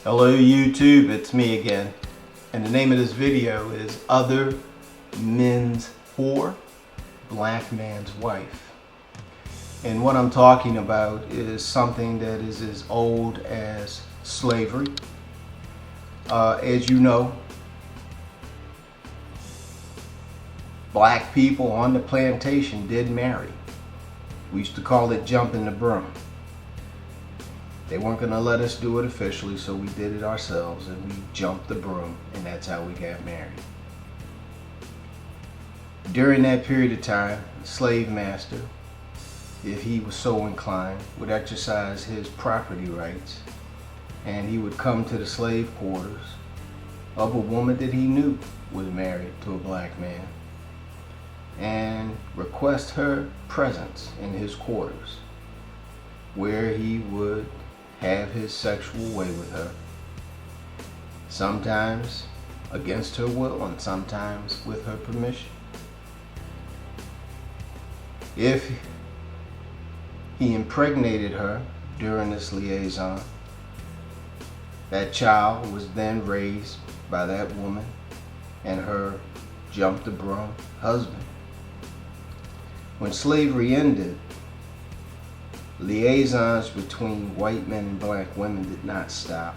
Hello YouTube, it's me again, and the name of this video is Other Men's Whore, Black Man's Wife. And what I'm talking about is something that is as old as slavery. As you know, black people on the plantation did marry. We used to call it jumping the broom. They weren't going to let us do it officially, so we did it ourselves, and we jumped the broom, and that's how we got married. During that period of time, the slave master, if he was so inclined, would exercise his property rights, and he would come to the slave quarters of a woman that he knew was married to a black man and request her presence in his quarters, where he would have his sexual way with her, sometimes against her will and sometimes with her permission. If he impregnated her during this liaison, that child was then raised by that woman and her jump the broom husband. When slavery ended, liaisons between white men and black women did not stop,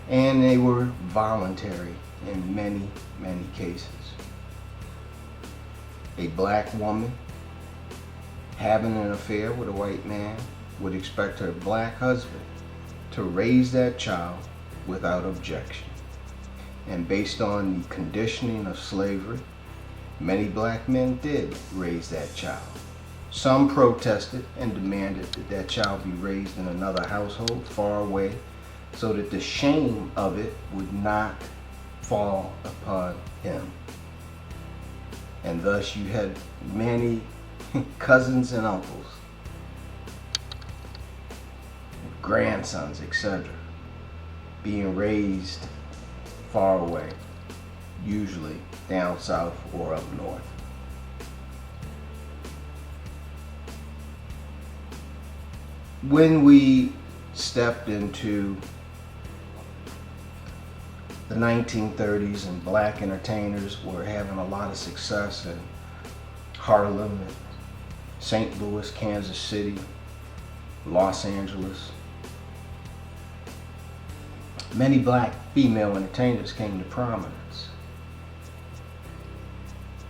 and they were voluntary in many cases. A black woman having an affair with a white man would expect her black husband to raise that child without objection. And based on the conditioning of slavery, many black men did raise that child. Some protested and demanded that that child be raised in another household far away so that the shame of it would not fall upon him. And thus you had many cousins and uncles, grandsons, etc., being raised far away, usually down south or up north. When we stepped into the 1930s and black entertainers were having a lot of success in Harlem, St. Louis, Kansas City, Los Angeles, many black female entertainers came to prominence.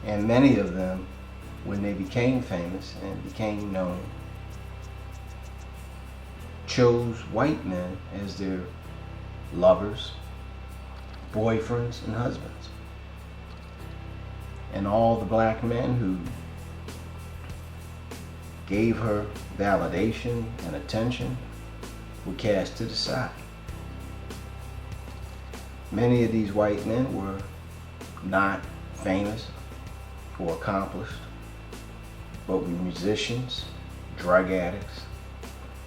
And many of them, when they became famous and became known, chose white men as their lovers, boyfriends, and husbands. And all the black men who gave her validation and attention were cast to the side. Many of these white men were not famous or accomplished, but were musicians, drug addicts,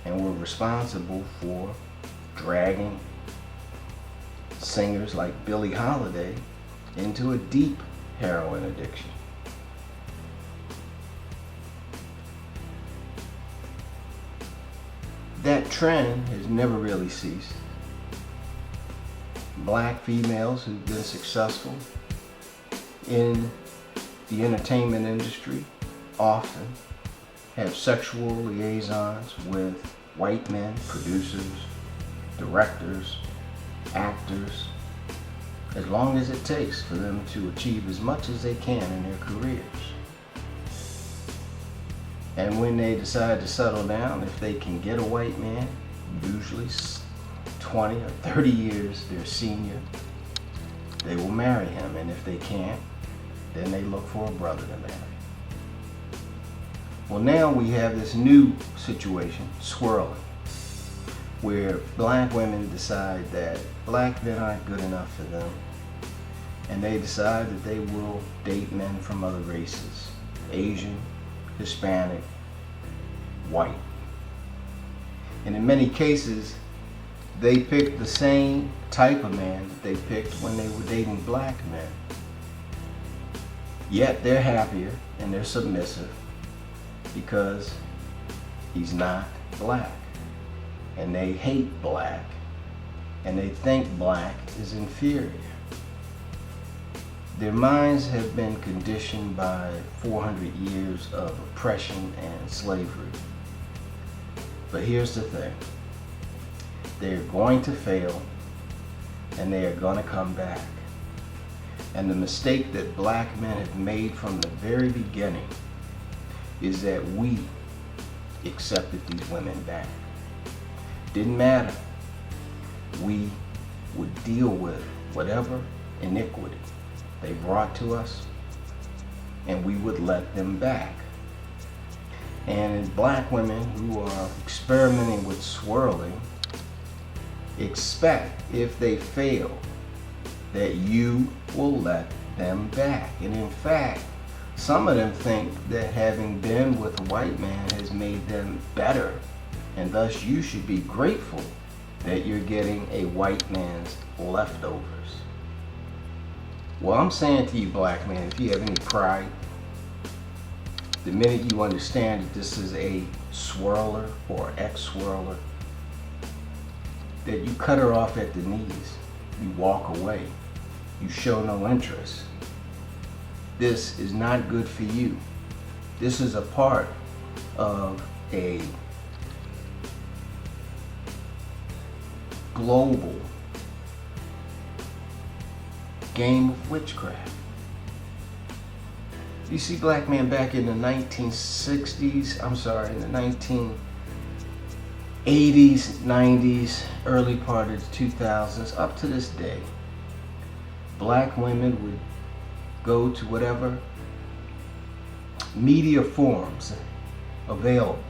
and were responsible for dragging singers like Billie Holiday into a deep heroin addiction. That trend has never really ceased. Black females who've been successful in the entertainment industry often have sexual liaisons with white men, producers, directors, actors, as long as it takes for them to achieve as much as they can in their careers. And when they decide to settle down, if they can get a white man, usually 20 or 30 years their senior, they will marry him. And if they can't, then they look for a brother to marry. Well, now we have this new situation, swirling, where black women decide that black men aren't good enough for them, and they decide that they will date men from other races, Asian, Hispanic, white. And in many cases, they pick the same type of man that they picked when they were dating black men. Yet they're happier and they're submissive because he's not black. And they hate black and they think black is inferior. Their minds have been conditioned by 400 years of oppression and slavery. But here's the thing. They're going to fail, and they are going to come back. And the mistake that black men have made from the very beginning is that we accepted these women back. Didn't matter. We would deal with whatever iniquity they brought to us, and we would let them back. And black women who are experimenting with swirling expect, if they fail, that you will let them back. And in fact, some of them think that having been with a white man has made them better, and thus you should be grateful that you're getting a white man's leftovers. Well, I'm saying to you, black man, if you have any pride, the minute you understand that this is a swirler or ex-swirler, that you cut her off at the knees, you walk away, you show no interest. This is not good for you. This is a part of a global game of witchcraft. You see black men back in the 1960s, in the 1980s, 90s, early part of the 2000s, up to this day, black women would go to whatever media forums available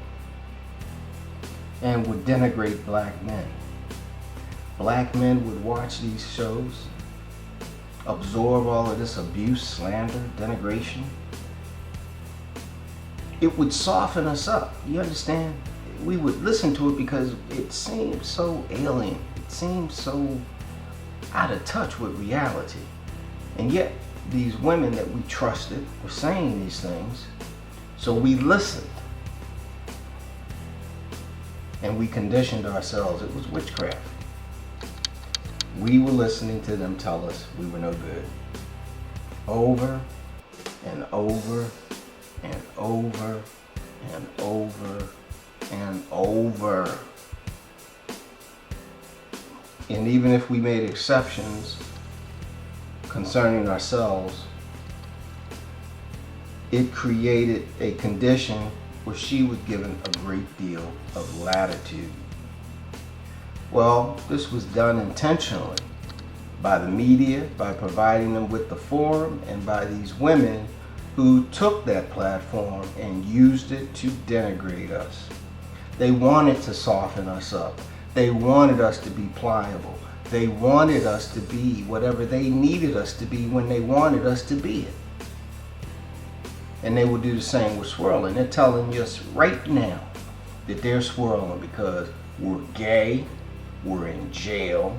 and would denigrate black men. Black men would watch these shows, absorb all of this abuse, slander, denigration. It would soften us up. You understand? We would listen to it because it seemed so alien. It seemed so out of touch with reality. And yet, these women that we trusted were saying these things, so we listened. And we conditioned ourselves. It was witchcraft. We were listening to them tell us we were no good. Over and over and over and over and over. And even if we made exceptions concerning ourselves, it created a condition where she was given a great deal of latitude. Well, this was done intentionally by the media, by providing them with the forum, and by these women who took that platform and used it to denigrate us. They wanted to soften us up. They wanted us to be pliable. They wanted us to be whatever they needed us to be when they wanted us to be it. And they will do the same with swirling. They're telling us right now that they're swirling because we're gay, we're in jail,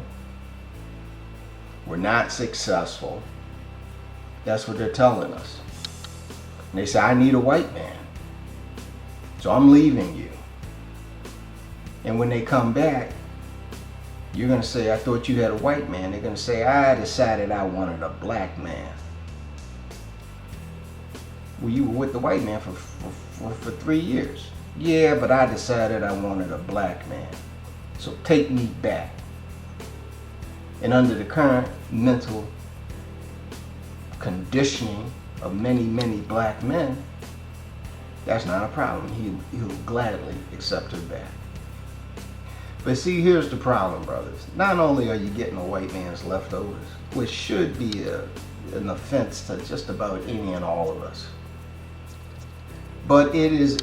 we're not successful. That's what they're telling us. And they say, I need a white man, so I'm leaving you. And when they come back, you're going to say, I thought you had a white man. They're going to say, I decided I wanted a black man. Well, you were with the white man for 3 years. Yeah, but I decided I wanted a black man. So take me back. And under the current mental conditioning of many, many black men, that's not a problem. He'll gladly accept her back. But see, here's the problem, brothers. Not only are you getting a white man's leftovers, which should be an offense to just about any and all of us, but it is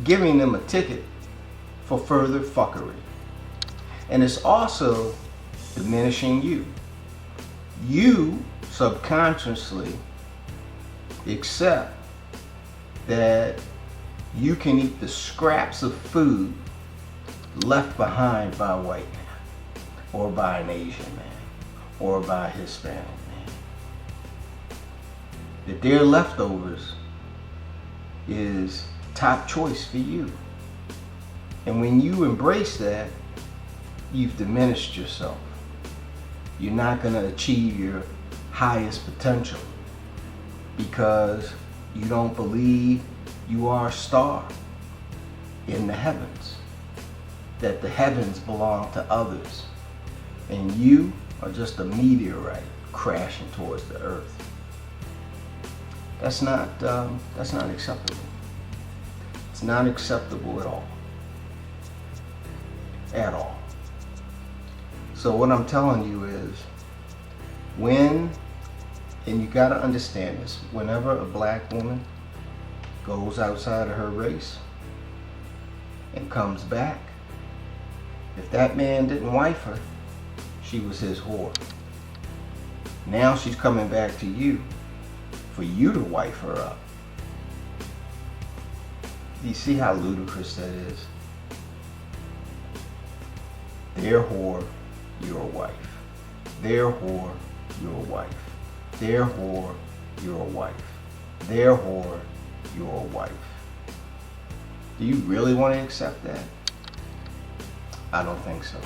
giving them a ticket for further fuckery. And it's also diminishing you. You subconsciously accept that you can eat the scraps of food left behind by a white man, or by an Asian man, or by a Hispanic man. That their leftovers is top choice for you. And when you embrace that, you've diminished yourself. you're not going to achieve your highest potential because you don't believe you are a star in the heavens, that the heavens belong to others, and you are just a meteorite crashing towards the earth. That's not acceptable. It's not acceptable at all. At all. So what I'm telling you is, and you got to understand this, whenever a black woman goes outside of her race and comes back, if that man didn't wife her, she was his whore. Now she's coming back to you for you to wife her up. Do you see how ludicrous that is? Their whore, your wife. Their whore, your wife. Their whore, your wife. Their whore, your wife. Do you really want to accept that? I don't think so.